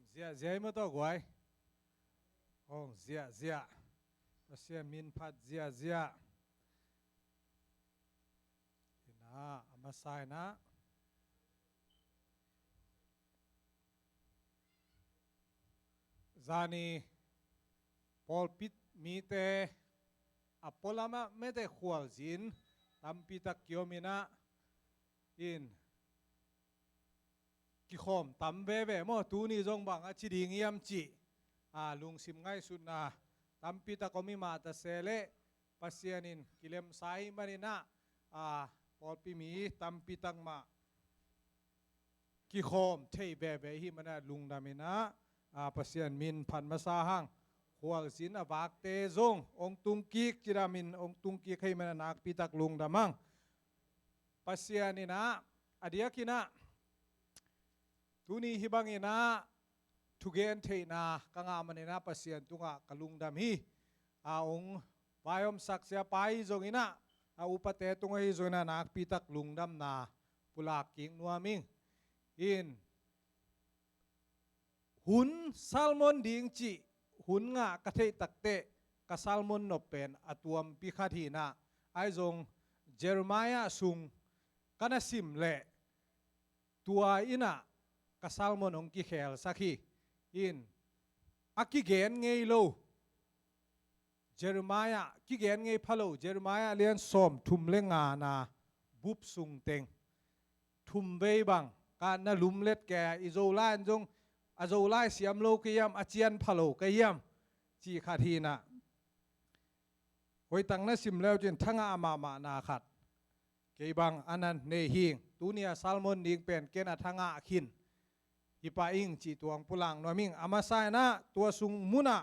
zia mà to guai zia pasien min phat zia na amasai na zani Paul pit mi te apolama me te khual zin tampi tak kiomina in ki khom tam ve mo tu ni jong bang a chi ding yam chi lung sim ngai su na tampi ta komi ma ta sele pasianin kilem sai manina Paul pi mi tampi tak ma ki khom thei ve hi mana lung damina pasian min phan ma sa hang hual sin avak te zong ong tung kik chiramin ong tung kik hay mana nak pitak lung damang pasianina adiakina tuni hibangina tugen theina kanga manina pasian tunga kalung dam hi ong vayom saksya pai zongina upate tunga hi zona nak pitak lung dam na pulak king nuaming in hun salmon ding chi hun nga kathei takte ka salmon no pen atuam pi khathina aizong Jeremiah sung kana sim le tua ina ka salmon ong ki khel sakhi in akigen ngei lo Jeremiah ki gen ngei phalo Jeremiah lian som thum le nga na bup sung teng thum vei bang ka na lum let ke izolan jong azolai siam lo kiyam achian phalo kiyam chi khathina hoi tang na sim leo chen thanga ama na khat ke bang anan ne hing tunia salmon ding pen ken athanga khin ipa ing chi tuang pulang noming amasai na tua sung muna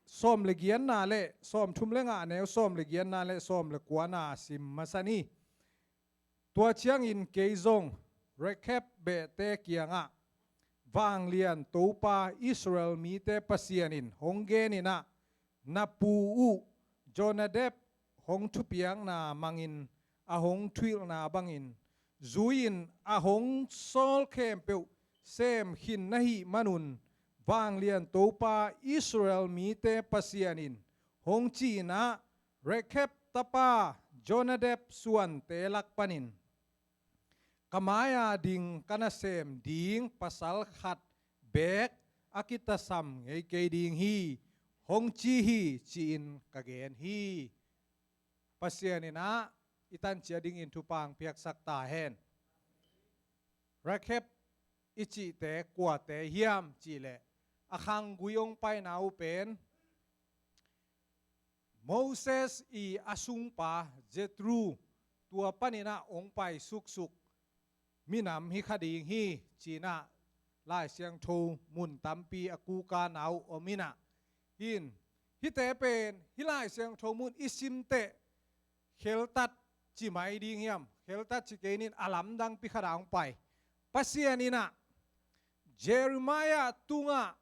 som le gian na le som thum le nga ne som le gian na le som le kwana sim masani tua chiang in keizong recap be te kianga wang lian topa Israel mi te pasianin honggenina na pu u Jonadab hong thupiang na mangin ahong thuil na bangin zuin ahong sol khem peu sem hin nahi manun wang lian topa Israel mi te pasianin hong chi na recap tapa Jonadab suan te lakpanin kamaya ding kanasem ding pasal khat bek akita sam ngei ke ding hi hong chi hi chin kagen hi pasianina itan chia ding in thupang piak sak ta hen rakhep ichi te kwa te hiam chi le akhang guyong pai nau pen Moses i asung pa Jethro tua panina ong pai suk minam hi khading hi china lai siang tho mun tampi aku ka nau omina hin hi te pen hi lai siang tho mun isim te kheltat chi mai ding hiam kheltat chi kenin alam dang pi khadang pai pasianina Jeremiah tunga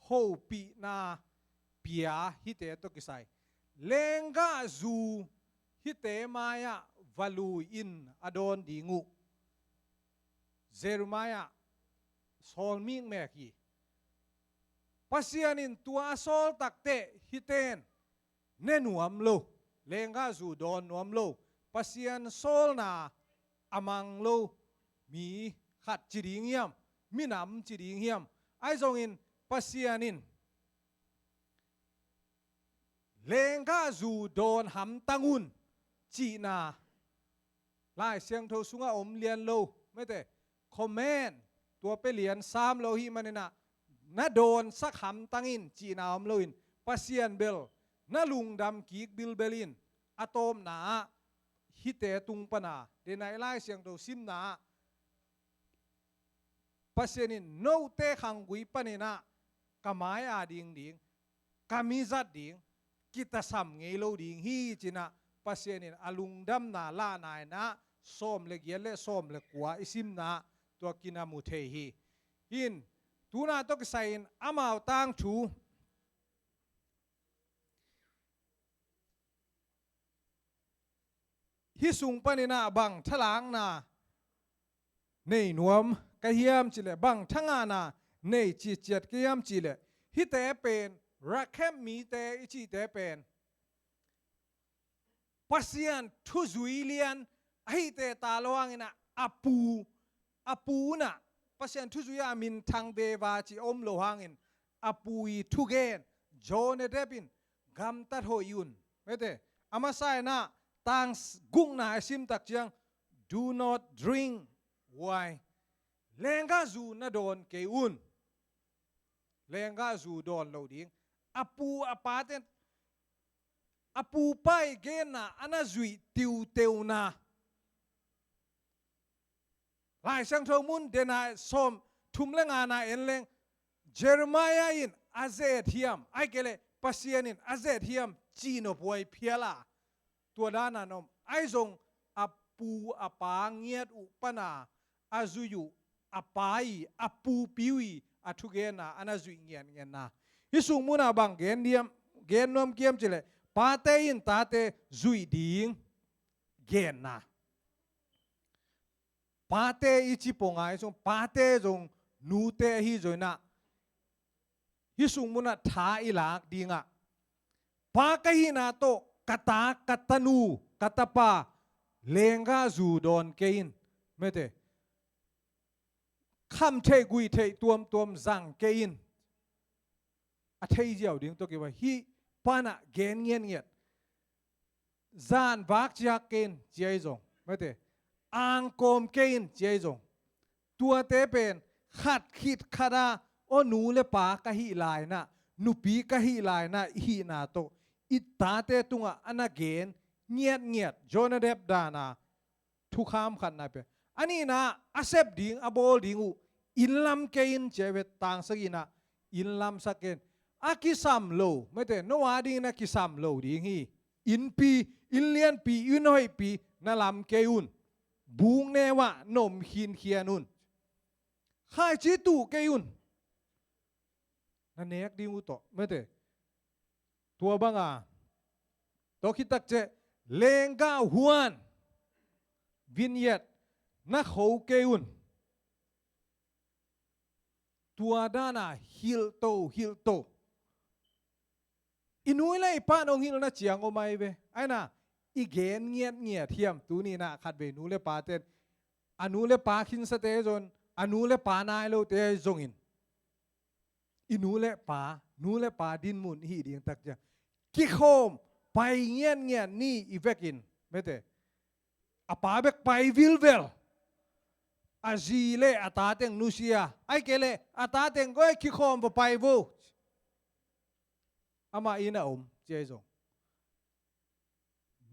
ho pi na pia hi te to kisai lenga zu hi te maya valu in adon dingu Jeremiah sol ming meki pasianin tua sol takte hiten nenuam lo lenga zu don nuam lo pasian sol na amang lo mi khat chiding yam minam chiding yam ai zong in pasianin lenga zu don ham tangun chi na lai siang tho sunga om lian loไม่แต่คอมเมนต์ตัวไปเลียนซ้ำโลหิมันน่ะน่าโดนสักหำตั้งอินจีนามโลอินปัสยันเบลน่าลุงดำกีกบิลเบลินอะโตมนาฮิเตตุงปนาเดนายไล่เสียงตัวซิมนาปัสยันินโนเตขังกุยปนินะกามายอาดิงกามิจัดดิงกิตาสัมเงโลดิงฮีจีนะปัสยันินอลุงดำนาลานายนะส้มเล็กเยลเล่ส้มเล็กกว่าอิซิมนาตัวกินามุเทฮีอินตูน่าต้องใส่อามาวตังชูฮิสุงปนินาบังทลางนาในนวม กะเฮียมจิเลบังทั้งอานาในจีเจ็ดกะเฮียมจิเลฮิเตเป็นรักแค่มีเตอิจิเตเป็นปัสยันทุจุยเลียนฮิเตตาลวังอินะอปูนะปัสยันทุจุยามินทางเบวาจิอมโลหังอินอปูยทุเกนโจเนเดบินกัมตัดโหยุนไม่เตอามาไซนะตังกุ้งนาซิมตักจัง do not drink wine เลงกาจูน่าโดนเกอุนเลงกาจูโดนเราดิ้งอปูอปาเตนอปูไปเกน่ะอันนั้นจุยติวเตวนาหลายช่างทมุนเดนายสมทุมเลงอานาเอ็นเลงเจอร์มายาอินอาเซเทียมไอเกเลปัสยานินอาเซเทียมจีนอบวยเพียลาตัวด้านนั้นไอซงอปูอปางเงียดอุปนาอาจุยุอปายอปูปิวีอทุเกนาอันนั้นจุยเงียนนาฮิสุมุนาบังเกนเดียมเกนนอมเกียมจิเลปาเตอินตาเตจุยดิงเกนนาปาเตอิจิปงไอซงปาเตซงนูเตฮิจอยนาฮิสุมุนาท้าอิลากดิงะปากะฮินาโตกตากตนูกตปาเลงกาจูดอนเกอินไม่เตคำเทกุยเทตัวมจังเกอินอเทยเจียวดิ้งตัวเกว่าฮีปานะเกนเงียนเงียดจานวักจากเกนเจียจงไม่เตอังกอมเกนเจียจงตัวเตเป็นขัดขิดขัดาโอหนูเลปากะฮิลายนะนูปีกะฮิลายนะฮีนาโตอิตาเตตุงะอันนาเกนเงียดโจนาเดบดานาทุกขามขันนาเปอันนี้นะอาเซบดิงอบอลดิงูอินลัมเกนเจเวตต่างสักินะอินลัมสักเกนอากิซัมโลไม่แต่โนวาดิงนะกิซัมโลดิงฮีอินปีอินเลียนปีอินหอยปีนาลัมเกยุนบุงเนวะนมหินเขียนุนข้าจิตุเกยุนนั่นเอกดิงูโตไม่แต่ตัวบังอาตัวคิดตักเจเลงกาฮวนวินเยตนักเขาเกยุนตัวด้านาฮิลโตอินุยเลยป้านองฮิลนะเจียงอไม่เวไอ้น่ะอีเกนเงียเทียมตัวนี้นะขัดเวนูเลปาเตนอนุเลปาคินสเตจนอนุเลปานายโลเตจงอินอินูเลปาดินมุนฮีดิงตักจะกิโคมไปเงียนี่อีเวกินไม่เตอปาเบกไปวิลเวลอาจีเลอาตาเตงนูเซียไอเกเลอาตาเตงก็กิโคมไปวูอามาอินาเจจง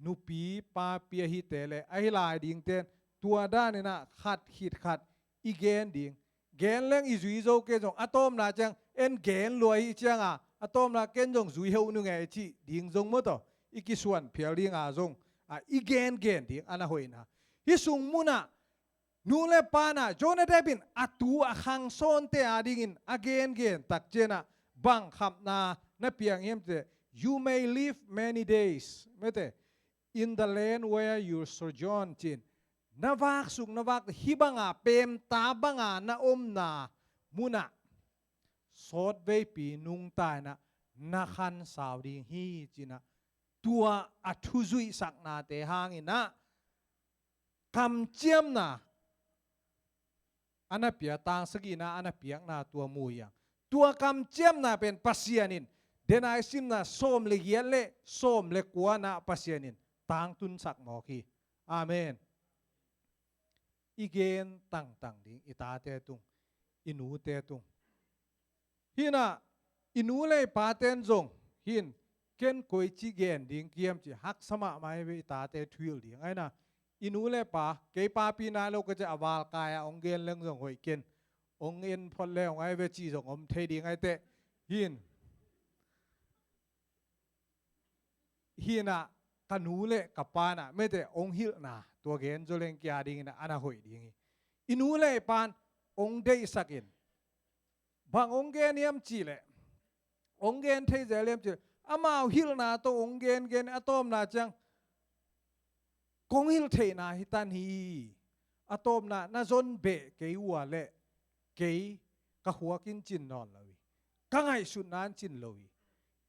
นูปีปาเปียฮิเตเลไอลายดิงเตนตัวด้านนี่นะขัดอีเกนดิงเกนเล่งอีจุยโจเกจงอะตอมนาจังเอ็นเกนรวยจังอะตอมนาเกนจงจุยเฮวนึงไงจีดิงจงมดอีกิส่วนเพียริงอาจงอีเกนดิงอันนั้นหอยนะฮิสุงมุนะนูเลปานะโจนเดบินอะตูอะขังโซนเตอาดิงินอะเกนตักเจนะบังขับนาเปียงเฮมเต you may live many days ไม่เต in the land where you sojourn จินนวักสุกนวักฮิบังอาเปมตาบังอานาอมนามุนะสดเวปีนุงตายนะนักขันสาวดิงฮีจินะตัวอัทุจุยสักนาเตหางินะคำเจียมนะอันนั้นเปียต่างสกีนะอันนั้นเปียกนาตัวมูยังตัวคำเจียมนะเป็นปัสยานินเดนายซิมนะส้มเลียเละส้มเล็กกัวนะปัสยานินต่างตุนสักหมอกีอาเมนอีเกนตั้งดิงอิตาเตตุงอินูเตตุงฮินะอินูเลยปาเตนจงหินเกนโกยจีเกนดิงเกียมจีฮักสมาไม่เวอิตาเตทวิลดิงไอ้นะอินูเลยปาเกยปาปีนาโลก็จะอวาลกายองเกนเรื่องจงหอยเกนองเอ็นพอแล้วไอ้เวจีจงอมเทดิงไอ้เตหินนะกันูเล่กับปานะไม่แต่องฮิลนะตัวเกนโจเลงกียดิงนะอันนั้นหอยดิงอินูเล่ปานองเดยสักินบางองเกนเนียมจีเล่องเกนเทเจเลียมจีอามาฮิลนาตัวองเกนอะตอมนาจังกงฮิลเทนาฮิตันฮีอะตอมนาจนเบะเกยวัวเล่ เกยกะหัวกินจินนอนเลยกังไงสุดนั้นจินเลย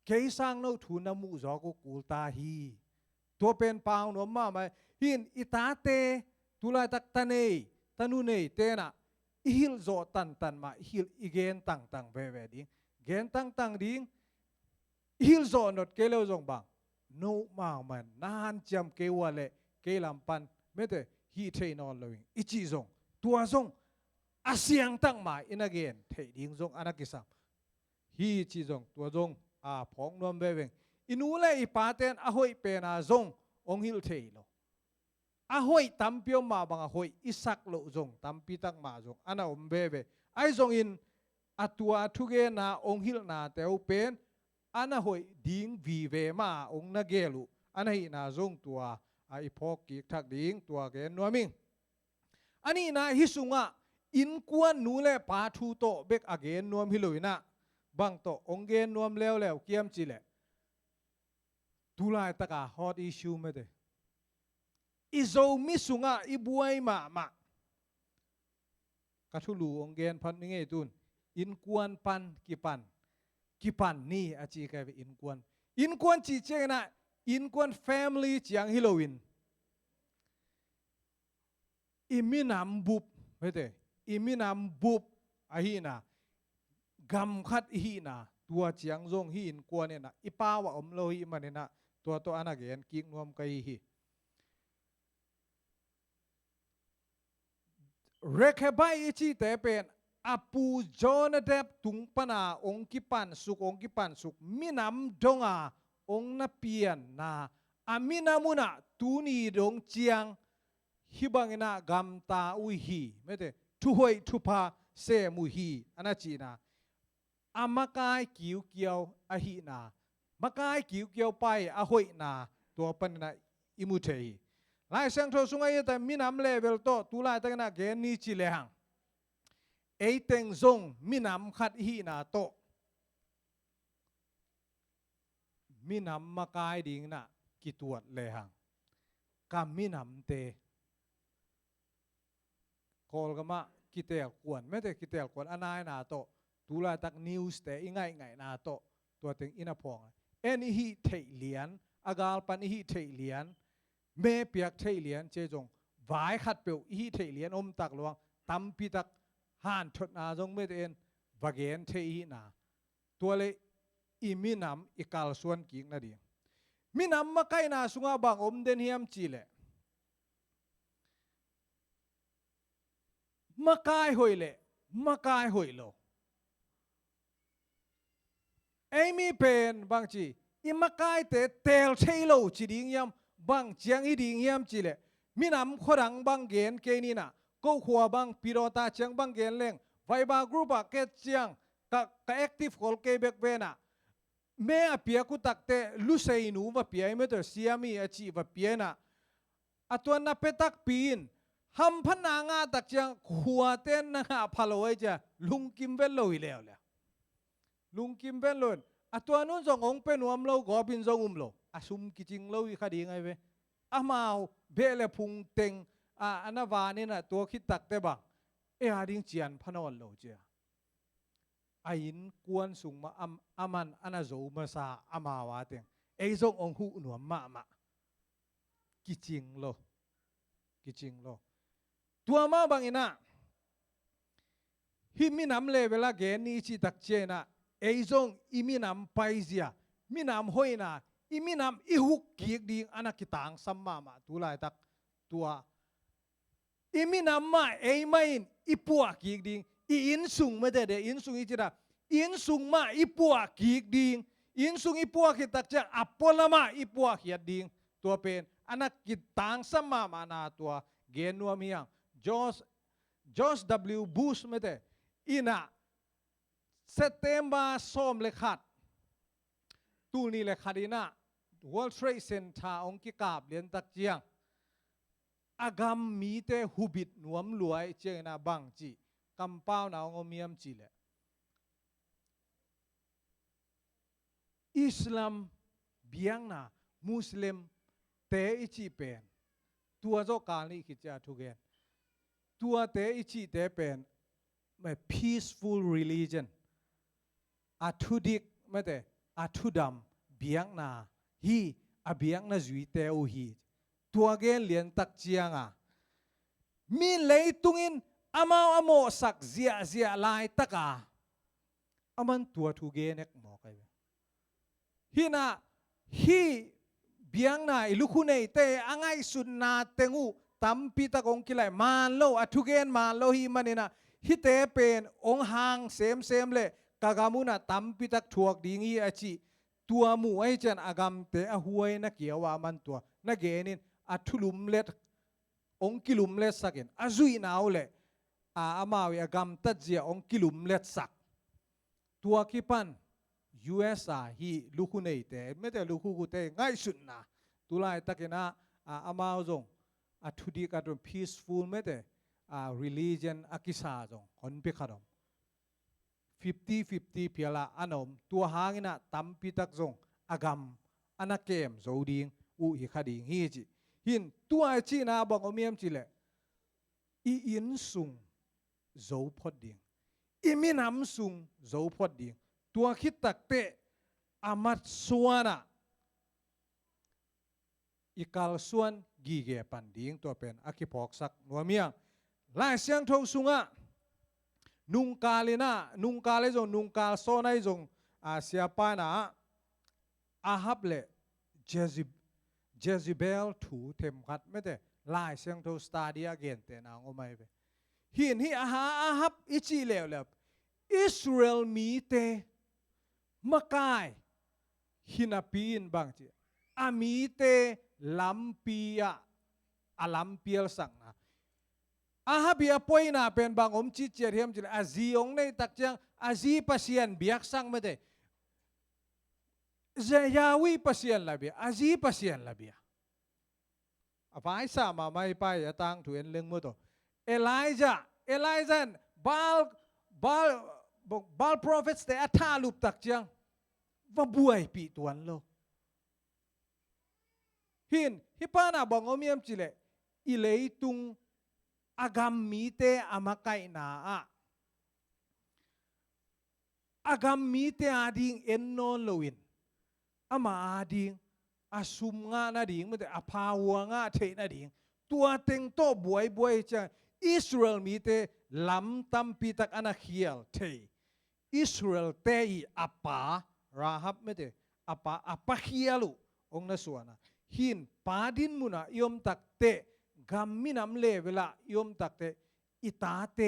เกยสร้างโนทุนมุจอกุกูตาฮีตัวเป็นปาวหนอมมาไหมหินอิตาเตตุลาตักตันเนตันุเนเตนะฮิลโจตันมาฮิลอีเกนตังเวเวดิงเกนตังดิงฮิลโจนดเกเลวจงบังโนมามันนานจำเกวะเลเกลำปันไม่แต่ฮีเทนอนเลยอิจิจงตัวจงอาเซียงตั้งมาอินเกนเทดิงจงอนักกิสัมฮีจิจงตัวจงพองนวมเบเวงอินูเลอีปาเตนอหอยเป็นอาจงองฮิลเทโลอหอยตัมเปียวมาบังอหอยอิสักโลจงตัมปีตักมาจงอันนั้นอมเบเวไอจงอินอัตัวทุเกนาองฮิลนาเตวเป็นอันนั้นหอยดิ้งวีเวมาองนักเกลุอันนั้นนาจงตัวไอพอกกิกทักดิ้งตัวเกนนัวมิงอันนี้นะฮิสุงะอินกวนนูเลปาทูโตเบกอเกนนวมฮิลุยนะบังโตองเกนนวมแล้วเกียมจิเลตุลายตะกาฮอตอิชูไม่ได้อิโซมิสุงะอิบวยมากระทุลูองเกนพันนี่ไงตุนอินกวนปันกิปันนี่อาจีกายอินกวนจีเจนะอินกวนแฟมิลี่จียงฮิโลวินอิมินามบุบไม่ได้อิมินามบุบอาฮีนะกำคัดฮีนะตัวจียงจงฮีอินกวนเนี่ยนะอิป้าวะอมโลฮีมันเนี่ยนะตัวอันนั้นเกนกิกนวมไกฮีเรคบายจีแต่เป็นอาปูจอนเดบตุงปนาองกิปันสุกมินำดงอาองนับเปียนนาอามินามุนาตูนีดงเจียงฮิบังนากัมตาอุฮีไม่ได้ทุหอยทุพาเซมุฮีอันนั้นจีนาอามากายกิวเกียวอหินามากายกิวเกียวไปอหอยนาตัวปันนาอิมุเทยหลายเสียงโทรสุงไงแต่มินำเลเวลโตตุลายตั้งนาเกนี่จิเลหังเอเต็งซงมินำขัดหินาโตมินำมากายดิ่งนะกิตวดเลหังกำมินำเตโคลกมากิเตลกวนไม่แต่กิเตลกวนอันายนาโตตุลายตักนิวส์แต่อีไงนาโตตัวเต็งอินาพองเอ็นฮิเทเลียนอากาลปันฮิเทเลียนเมเปียกเทเลียนเจจงวายขัดเปียวฮิเทเลียนอมตักหลวงตัมปีตักห่านทดนาจงไม่เอ็นวาเกนเทหินาตัวเลยอิมินำอิกาลส่วนกิ่งนาดีมินำมาใกล้นาสุงาบังอมเดนเฮียมจีเลมากายหอยเลมากายหอยโลเอมีเป็นบางจีอิมากายเตลเชโลจีดิ่งยามบางเจียงอีดิ่งยามจีเลมินำขดังบางเกนเกนีน่ะก็ขัวบางปิโรตาเจียงบางเกนเล่งไวบางกรุ๊ปเกเจียงกะแอคทีฟคอลเกเบกเวน่ะเมื่อเปียกุตักเตลุเซนูว่าเปียไม่ตัวเสียมีอาชีพว่าเปียน่ะอัตัวนับเป็ตักปีนฮัมพันนางาตักเจียงขัวเต้นนะพาโลไอจ้ะลุงกิมเวลโลอีแล้วเลยลุงกิมเวลโลอัตัวนู้นส่งองเป็นวมโลกอบินส่งโลอาซุมกิจิงโลอีคดีไงเว้อามาเบลพุงเต็งอันนั้นวานี่นะตัวคิดตักได้บ้างอาดิ้งเจียนพนอนโลเจียอินกวนสุงมาอามันอันนั้นโจมาซาอามาวาเต็งจงองหูหนัวมากิจิงโลตัวมาบางอินะฮิมินำเลเวลาเกนี่จิตักเจนะจงอิมินำไปเสียมินำหอยนะอิมินำอิหุกกิกดิ่งอันนั้นกิตังสัมมาตุลายตักตัวอิมินำมาไม่อิปัวกิกดิ่งอินสุงไม่ได้อินสุงอิจิระอินสุงมาอิปัวกิกดิ่งอินสุงอิปัวกิตักเจอัปปลมาอิปัวขีดดิ่งตัวเป็นอันนั้นกิตังสัมมานาตัวเกนนัวมียังจอส W บูสไม่ได้อินะเซปเทมเบอร์ส้มเลขาดตูนี่เลขาดีนะ World Trade Center องค์กิกาบเลียนตักเจียงอากามมีเตหุบิดนวมรวยเจนาบังจีกำเป้าหนาวงมีมจีเลอิสลามเบียงนามุสลิมเตอิจิเป็นตัวเจ้าการนี่คิดจะทุกเกนตัวเตอิจิเตเป็น ไม่ peaceful religion อาทุดิกไม่แต่อาทุดำเบียงนาฮีอาเบียงนาจุยเตอฮีตัวเกนเลียนตักเจียงมีเลยตุงินอามาอโมสักเสียลายตะกาอามันตัวทุเกนเอกหมอกไอ้ฮีน่ะฮีเบียงนาอิลุคุเนเตอังไงสุนนาเตงูตัมปีตะกงกิไลมาโลอทุเกนมาโลฮีมันนี่นะฮิเตเป็นองหางเซมเลยกากามุนะตัมปีตักถวกดีงี้อาชีตัวมูไอจันอากามเตอหวยนักเกี่ยวว่ามันตัวนักเกนินอัทุลุมเล็ดองกิลุมเล็ดสักินอาจุยนาวเลยอามาวิอากามตัดเจียองกิลุมเล็ดสักตัวกิปัน US ฮีลูกเนยเตไม่แต่ลูกกูเตง่ายสุดนะตุลาตะกินะอามาจงอัทุดีกันตรง peaceful ไม่แต่religion อากิสาจงคนเปิขดม50-50เพียละอันนมตัวหางนะตัมปีตักจงอากามอันนักเกมโจดิงอุฮิคดิงฮีจิหินตัวจีน่าบังอมีมจิเลอินซุงโจพอดิงอิมินำซุงโจพอดิงตัวคิดตักเตะอามัดส่วนอีกาลส่วนกีเกปันดิงตัวเป็นอากิพอกสักนัวเมียงลายเสียงทงสุงนุงกาลินะนุงกาเลจงนุงกาโซนายจงเสียปานะอาฮับเลเจซิเบลถูเทมขัดไม่แต่ลายเสียงทงสตาดีอาเกนเตนางอไม่ไปหินอาฮับอิจิเลวเลวอิสราเอลมีเตมะกายหินาปีนบางทีอามีเตลัมปียอาลัมปียลสังนะอาฮับยาป่วยน่ะเป็นบางอมจิตเจียมจิอาซีองในตักจังอาซีปัสยันเบียกสังไม่ได้เจียวีปัสยันละเบียอาซีปัสยันละเบียอาไปสามาไม่ไปอย่าตั้งถุนเรื่องมือตัวเอลิจาบาลโปรเฟตส์แต่อัฐาลุปตักจังว่าบวยปีตวนโลหินฮิปานาบางอมีมจิเลอิเลตุงอากามมีเตอามาไกนาอากามมีเตอาดิงเอ็นนอนโลวินอามาอาดิงอาซุมงานาดิงมันแต่อาพาวงาเทนาดิงตัวเต็งโตบวยจังอิสราเอลมีเตลำตัมปีตักอนาเคียลเทอิสราเอลเตอีอาปาราฮับไม่แต่อาปาเคียลุองนัสวนะหินปาดินมุนะยมตักเตกามินำเลเวลายมตักเตอิตาเต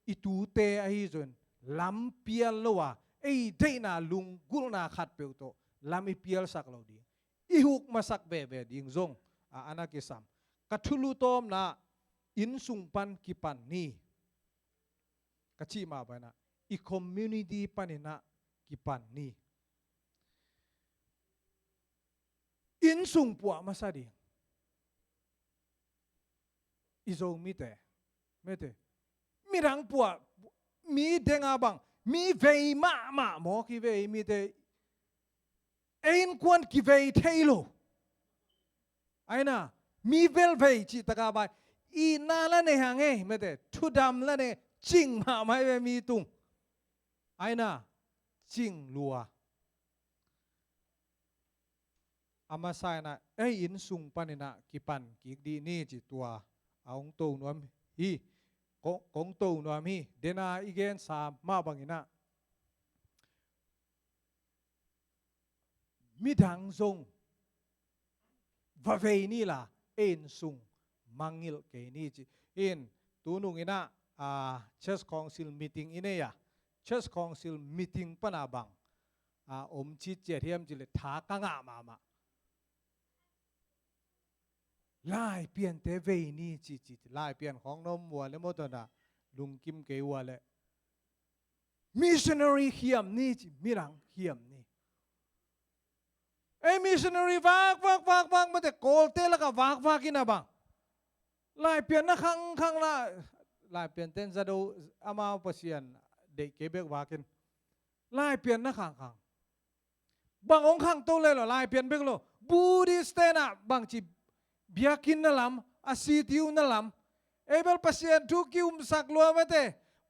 อิตูเตอหิจนลำเปียลโลวะไอเดน่าลุงกุลนาขัดเปียวโตลำอีเปียลสักเราดีอีหุกมาสักเบดิงจงอานากิสัมกัทุลุโตมนะอินสุงปันกิปันนี่กัชิมาไปนะอีคอมมูนิตี้ปันนะกิปันนี่อินสุงปัวมาซาดีอิโซมิเตไม่เตมีรังปัวมีเดงอาบังมีเวย์มาหมอคิเวย์มีเตเอ็นควนคิเวย์เทโลไอ้น่ะมีเวลเวย์จิตกาบายอีน่าละเนี่ยหางเอ้ไม่เตทุดำละเนี่ยจริงมาไม่เวมีตุงไอ้น่ะจริงลัวอามาไซนะอินสุงปันนะกิปันกิกดีนี่จิตัวเอาองตูนวมฮีกงตูนวมฮีเดนาอีเกนสามมาบังอินะมิดังซงวาเวนี่ล่ะสุงมังงิลเกนี่จิตูนุงอินะChurch Council meeting อินเนีย Church Council meeting ปนาบังอมจิตเจริญจิเลทากังอามาลายเปลี่ยนเตเวนี่จิลายเปลี่ยนของนมวัวและมดนะลุงกิมเกวัวเลยมิชชันนารีเขียมนี่จิมิรังเขียมนี่มิชชันนารีวากมาแต่โกลเตแล้วก็วากกินนะบังลายเปลี่ยนนะข้างละลายเปลี่ยนเต้นจะดูอามาเปอร์เซียนเด็กเก็บเบกวากินลายเปลี่ยนนะข้างบางองค์ข้างโตเลยหรอลายเปลี่ยนเบกโลบูดิสเตนะบางจีเบียกินนั่นลำอาศิติวนั่นลำเบลปัสยานทุกิวสักลัวไม่เต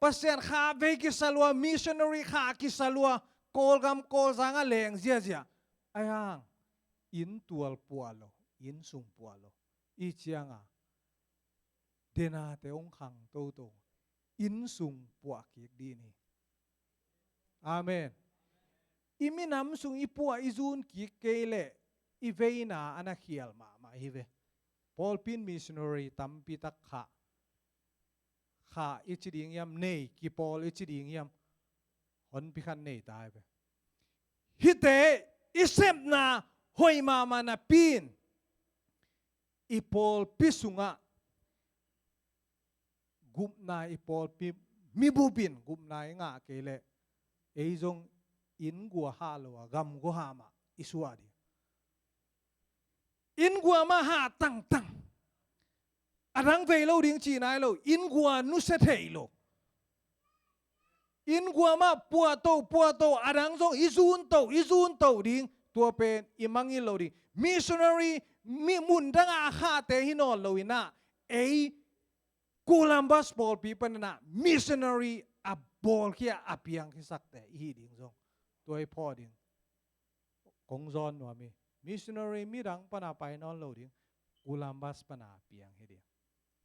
pasien kha ve ki salwa missionary kha ki salwa kol gam kol zanga leng zia zia ayang in tual pualo in sung pualo i chianga dena te ong khang to to in sung puak ki di ni amen imi nam sung ipua izun ki kele i veina ana khial ma hi ve Paul pin missionary tampi tak kha ichiding yam nei ki Paul ichiding yam hon pi khan nei tai be hite isep na hoi ma na pin i Paul pisunga gup na i Paul pi mi bu pin gup na nga kele ei jong in gua ha lo gam go ha ma isua di in gua ma ha tang tang adang ve lo ding chi nai lo in gua nu se thei lo in gua ma pua to adang jong izun to ding tua pen imangi lo ding missionary mi mun danga kha te hinon lo ina ei Columbus Paul people na missionary a bol kia apiang ki sakte hi ding jong toi pho ding kong zon wa mi missionary mi rang pana pai non lo ding Columbus pana piang hi ding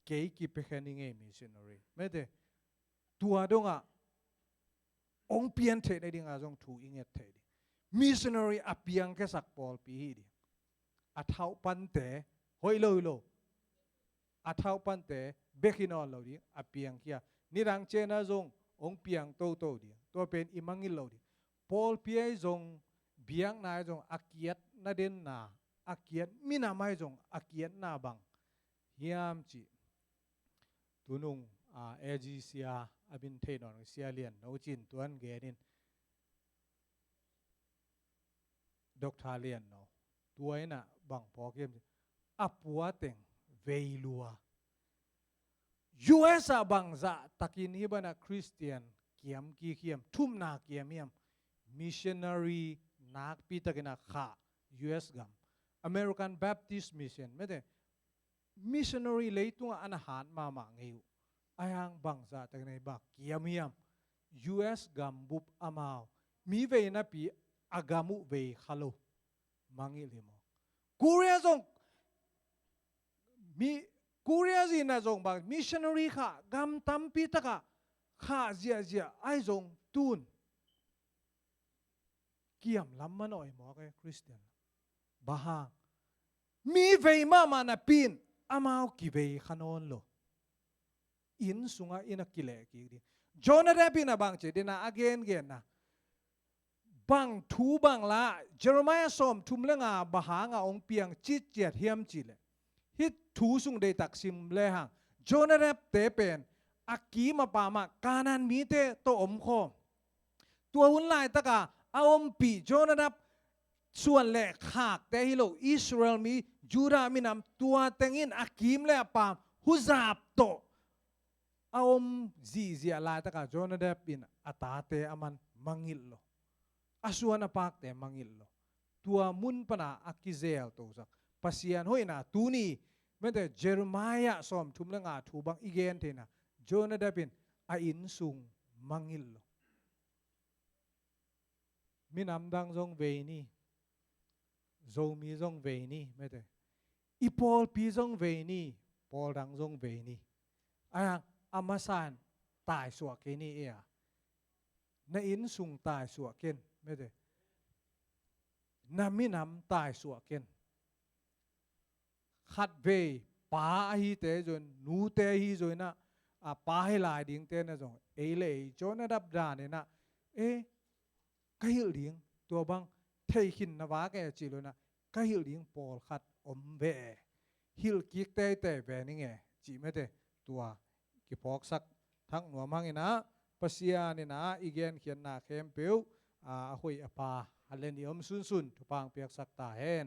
ke ki pe khaning e missionary mete tua donga ong pian the ding a jong thu inget the ding missionary apiang ke sak Paul pi hi ding a thau pan te hoi lo a thau pan te bekinon lo ding apiang kia ni rang chena jong ong piang to di to pen imangil lo di Paul pi jong biang na jong akiat na den na akiat mina mai jong akiat na bang hiam chi tunung a agisia abin theinon sia lian no chin tuan ge nin doctor lian no tuaina bang po kem apua teng veilua US a bangza takin hibana Christian kiam ki kiam thum na kiam yam missionary nak pi takina kha US gam American Baptist Mission mete missionary leitunga anahan mama ngeu ayang bangza takina ba kiam yam US gam bup amao mi ve na pi agamu ve khalo mangi limo Korea jong mi Korea zina zong bang missionary kha gam tampi taka kha zia ai zong tun kiam lam manoi mo ke Christian bahang mi vei ma na pin amao ki vei khanon lo in sunga ina kile ki di Jonah Rapina bang che dina again na bang thu bang la Jeremiah som thumlenga bahanga ong piang chit chet hiam chile hit thu sung de taksim le hang Jonah Rap te pen aki ma pa ma kanan mi te to om kho tua hun lai taka a om pi Jonah Rapส่วนแหลกขากแต่ฮิโลอิสราเอลมีจูดามินำตัวเต็งอินอากิมและปามฮุซาบโตอมจีเซียลายตะกาโจนเดปินอัตาเตอมันมังอิลโลอาส่วนอปากเตมังอิลโลตัวมุนปนาอากิเซลตัวสักปัสยานห้อยนาตูนี่เมื่อแต่เยเรมายาสอมทุมเลงาทูบังอีเกนเทนะโจนเดปินอาอินซุงมังอิลโลมินำดังทรงเวนี่zomi zong ve ni mete i Paul pi zong ve ni Paul dang zong ve ni ayang amasan tai suwa ke ni e na in sung tai suwa ken mete na minam tai suwa ken khat ve pa hi te jon nu te hi zoi na a pa hi lai ding te na zong e le chona dap da ne na e kai hil ding tua bang thei khin na wa ke chi lo na ka hil ding Paul khat om ve hil kik te ve ni nge chi me te tua ki phok sak thang no mang ina pasia ni na igen khian na khem peu a hoi apa halen ni om sun thu pang piak sak ta hen